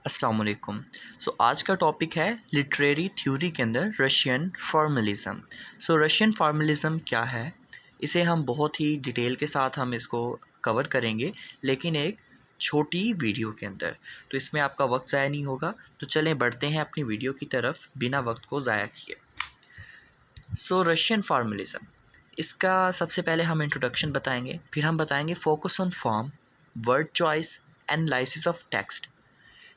अस्सलाम वालेकुम। आज का टॉपिक है लिटरेरी थ्योरी के अंदर रशियन फॉर्मलिज़म। रशियन फॉर्मलिज़म क्या है, इसे हम बहुत ही डिटेल के साथ हम इसको कवर करेंगे, लेकिन एक छोटी वीडियो के अंदर। तो इसमें आपका वक्त ज़ाया नहीं होगा। तो चलें बढ़ते हैं अपनी वीडियो की तरफ बिना वक्त को ज़ाया किए। रशियन फॉर्मलिज़म, इसका सबसे पहले हम इंट्रोडक्शन बताएंगे, फिर हम बताएंगे focus on form, word choice, analysis of text,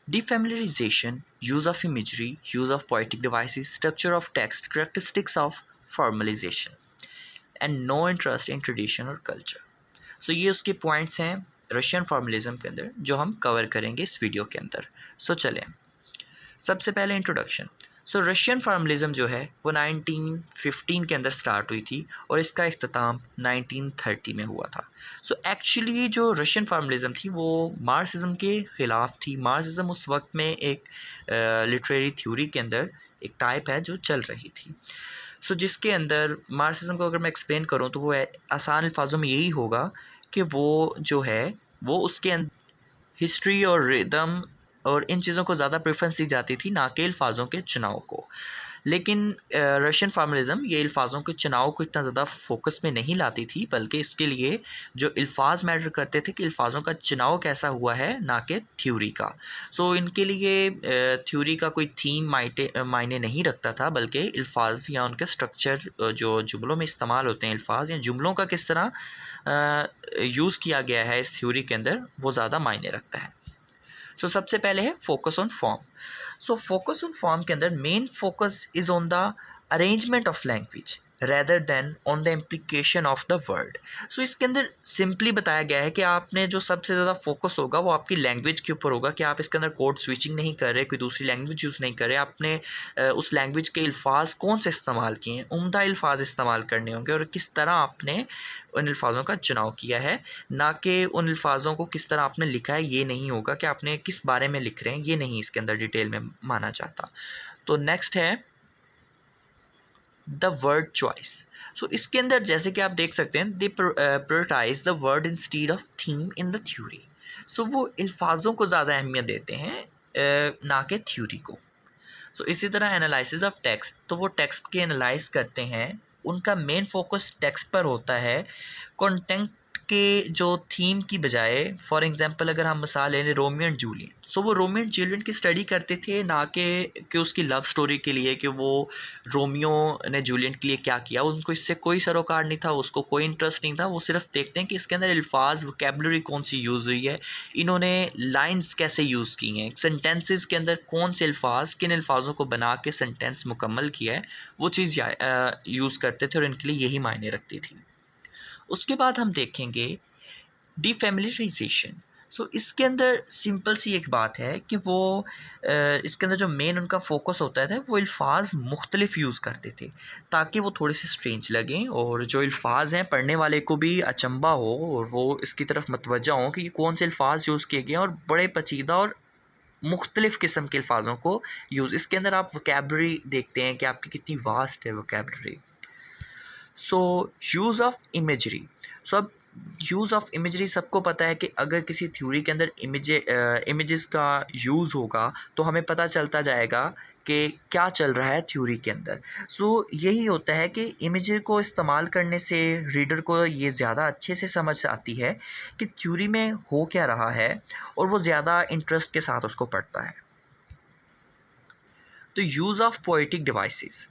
defamiliarization, use of imagery, use of poetic devices, structure of text, characteristics of formalization, and no interest in tradition or culture. ये उसके पॉइंट्स हैं Russian formalism के अंदर जो हम cover करेंगे इस video के अंदर। चलें सबसे पहले इंट्रोडक्शन। रशियन फार्मलिज्म जो है वो 1915 के अंदर स्टार्ट हुई थी और इसका इख्तिताम 1930 में हुआ था। एक्चुअली जो रशियन फार्मलिज्म थी वो मार्क्सिज्म के ख़िलाफ़ थी। मार्क्सिज्म उस वक्त में एक लिटरेरी थ्योरी के अंदर एक टाइप है जो चल रही थी। जिसके अंदर मार्क्सिज्म को अगर मैं एक्सप्लेन करूँ तो वो आसान अल्फाजों में यही होगा कि वो जो है वो उसके अंदर हिस्ट्री और रिदम और इन चीज़ों को ज़्यादा प्रेफरेंस दी जाती थी, ना कि अल्फाजों के चुनाव को। लेकिन रशियन फॉर्मलिज्म ये अल्फाजों के चुनाव को इतना ज़्यादा फोकस में नहीं लाती थी, बल्कि इसके लिए जो अल्फाज मैटर करते थे कि अल्फाजों का चुनाव कैसा हुआ है, ना कि थ्योरी का। इनके लिए थ्योरी का कोई थीम मायने नहीं रखता था, बल्कि अल्फाज या उनके स्ट्रक्चर जो जुमलों में इस्तेमाल होते हैं अल्फाज या जुमलों का किस तरह यूज़ किया गया है इस थ्योरी के अंदर, वो ज़्यादा मायने रखता है। सबसे पहले है focus on form. Focus on form के अंदर main focus is on the arrangement of language rather than on the implication of the word. इसके अंदर सिंपली बताया गया है कि आपने जो सबसे ज़्यादा फोकस होगा वो आपकी लैंग्वेज के ऊपर होगा, कि आप इसके अंदर कोड स्विचिंग नहीं कर रहे, कोई दूसरी लैंग्वेज यूज़ नहीं कर रहे, आपने उस लैंग्वेज के अल्फाज कौन से इस्तेमाल किए हैं, उम्दा अल्फाज इस्तेमाल करने होंगे और किस तरह आपने उन अल्फाजों का चुनाव किया है, ना कि उन अल्फाजों को किस तरह आपने लिखा है। ये नहीं होगा कि आपने किस बारे में लिख रहे हैं, ये नहीं इसके अंदर डिटेल में माना जाता। नेक्स्ट है द वर्ड चॉइस। इसके अंदर जैसे कि आप देख सकते हैं, they prioritise the word instead of theme in the theory. वो अल्फाजों को ज़्यादा अहमियत देते हैं, ना कि थ्योरी को। इसी तरह एनालिसिस ऑफ टेक्स्ट, तो वो टेक्स्ट के एनालाइज करते हैं, उनका मेन फोकस टेक्स्ट पर होता है, कंटेंट के जो थीम की बजाय। फॉर एग्जांपल अगर हम मिसाल ले लें रोमियो एंड जूलियट, वो रोमियो एंड जूलियट की स्टडी करते थे, ना कि उसकी लव स्टोरी के लिए कि वो रोमियो ने जूलियट के लिए क्या किया। उनको इससे कोई सरोकार नहीं था, उसको कोई इंटरेस्ट नहीं था। वो सिर्फ देखते हैं कि इसके अंदर अल्फाज वोकेबलरी कौन सी यूज़ हुई है, इन्होंने लाइंस कैसे यूज़ की हैं, सेंटेंसेस के अंदर कौन से अल्फाज किन अल्फाजों को बना के सेंटेंस मुकम्मल किया है, वो चीज़ यूज़ करते थे और इनके लिए यही मायने रखती थी। उसके बाद हम देखेंगे डिफेमिलियराइजेशन। इसके अंदर सिंपल सी एक बात है कि वो इसके अंदर जो मेन उनका फोकस होता था, वो अल्फाज मुख्तलिफ यूज़ करते थे ताकि वो थोड़े से स्ट्रेंज लगें और जो अल्फाज हैं पढ़ने वाले को भी अचंभा हो और वो इसकी तरफ मतवज्जा हो कि ये कौन से अल्फाज यूज़ किए गए हैं, और बड़े पेचीदा और मुख्तलिफ़ किस्म के अल्फाजों को यूज़। इसके अंदर आप वोकेबलरी देखते हैं कि आपकी कितनी वास्ट है वोकेबलरी। Use of imagery. अब यूज़ ऑफ इमेजरी सबको पता है कि अगर किसी थ्योरी के अंदर इमेजेस का यूज़ होगा तो हमें पता चलता जाएगा कि क्या चल रहा है थ्योरी के अंदर। यही होता है कि इमेजरी को इस्तेमाल करने से रीडर को ये ज़्यादा अच्छे से समझ आती है कि थ्योरी में हो क्या रहा है, और वो ज़्यादा इंटरेस्ट के साथ उसको पढ़ता है। तो यूज़ ऑफ पोएटिक डिवाइसेस।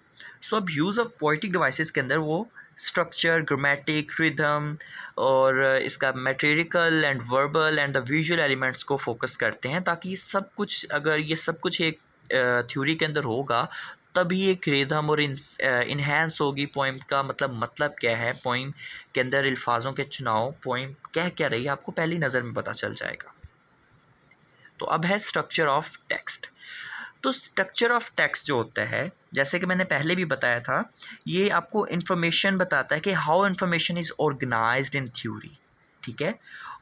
अब यूज़ ऑफ पोएटिक डिवाइसेस के अंदर वो स्ट्रक्चर, ग्रामेटिक, रिदम और इसका metrical and verbal and the visual elements को फोकस करते हैं, ताकि ये सब कुछ, अगर ये सब कुछ एक थ्योरी के अंदर होगा तभी एक रिदम और इन्हेंस होगी पोइम का। मतलब क्या है, पोइम के अंदर अल्फाजों के चुनाव, पोइम कह क्या रही है, आपको पहली नज़र में पता चल जाएगा। तो अब है स्ट्रक्चर ऑफ टेक्स्ट। तो स्ट्रक्चर ऑफ टेक्स्ट जो होता है, जैसे कि मैंने पहले भी बताया था, ये आपको इन्फॉर्मेशन बताता है कि how information is organised in theory, ठीक है।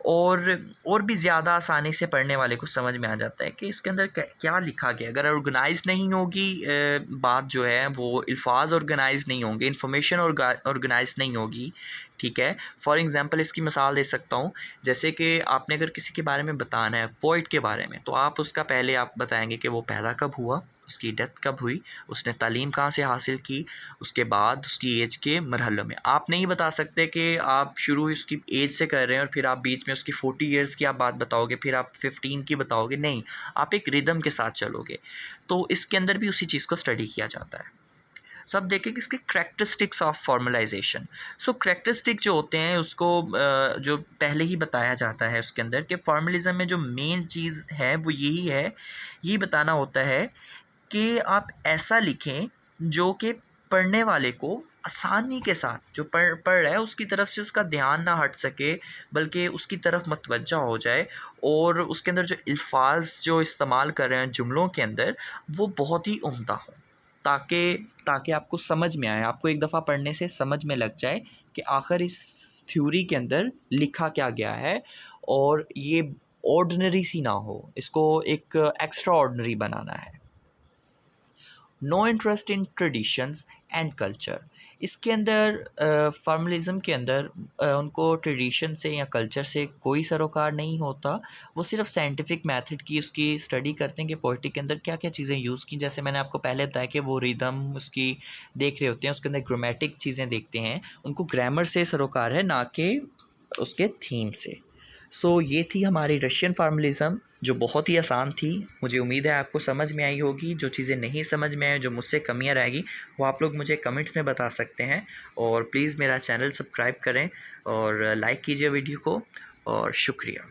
और भी ज़्यादा आसानी से पढ़ने वाले को समझ में आ जाता है कि इसके अंदर क्या लिखा गया। अगर ऑर्गेनाइज नहीं होगी बात जो है, वो अल्फाज ऑर्गेनाइज नहीं होंगे, इन्फॉर्मेशन ऑर्गेनाइज नहीं होगी, ठीक है। फॉर एग्ज़ाम्पल इसकी मिसाल दे सकता हूँ, जैसे कि आपने अगर किसी के बारे में बताना है, पोइट के बारे में, तो आप उसका पहले आप बताएंगे कि वो पैदा कब हुआ, उसकी डेथ कब हुई, उसने तालीम कहाँ से हासिल की, उसके बाद उसकी एज के मरहलों में। आप नहीं बता सकते कि आप शुरू उसकी एज से कर रहे हैं और फिर आप बीच में उसकी 40 ईयर्स की आप बात बताओगे, फिर आप 15 की बताओगे, नहीं, आप एक रिदम के साथ चलोगे। तो इसके अंदर भी उसी चीज़ को स्टडी किया जाता है। सो अब देखें कि इसके characteristics of formalisation. So characteristic जो होते हैं उसको जो पहले ही बताया जाता है उसके अंदर, कि फॉर्मलिज्म में जो मेन चीज़ है वो यही है, यही बताना होता है कि आप ऐसा लिखें जो कि पढ़ने वाले को आसानी के साथ, जो पढ़ रहा है उसकी तरफ से उसका ध्यान ना हट सके, बल्कि उसकी तरफ मतवज्जा हो जाए, और उसके अंदर जो अल्फाज जो इस्तेमाल कर रहे हैं जुमलों के अंदर, वो बहुत ही उम्दा हो, ताकि ताकि आपको समझ में आए, आपको एक दफ़ा पढ़ने से समझ में लग जाए कि आखिर इस थ्योरी के अंदर लिखा क्या गया है, और ये ऑर्डिनरी सी ना हो, इसको एक एक्स्ट्रा ऑर्डिनरी बनाना है। No interest in traditions and culture. इसके अंदर फॉर्मलिज्म के अंदर उनको ट्रेडिशन से या कल्चर से कोई सरोकार नहीं होता। वो सिर्फ साइंटिफिक मेथड की उसकी स्टडी करते हैं कि पोइट्री के अंदर क्या क्या चीज़ें यूज़ की। जैसे मैंने आपको पहले बताया कि वो रिदम उसकी देख रहे होते हैं, उसके अंदर ग्रामेटिक चीज़ें देखते हैं, उनको ग्रामर से सरोकार है, ना कि उसके थीम से। सो ये थी हमारी रशियन फॉर्मलिज़म, जो बहुत ही आसान थी। मुझे उम्मीद है आपको समझ में आई होगी। जो चीज़ें नहीं समझ में आई, जो मुझसे कमियां रहेगी, वो आप लोग मुझे कमेंट्स में बता सकते हैं। और प्लीज़ मेरा चैनल सब्सक्राइब करें और लाइक कीजिए वीडियो को, और शुक्रिया।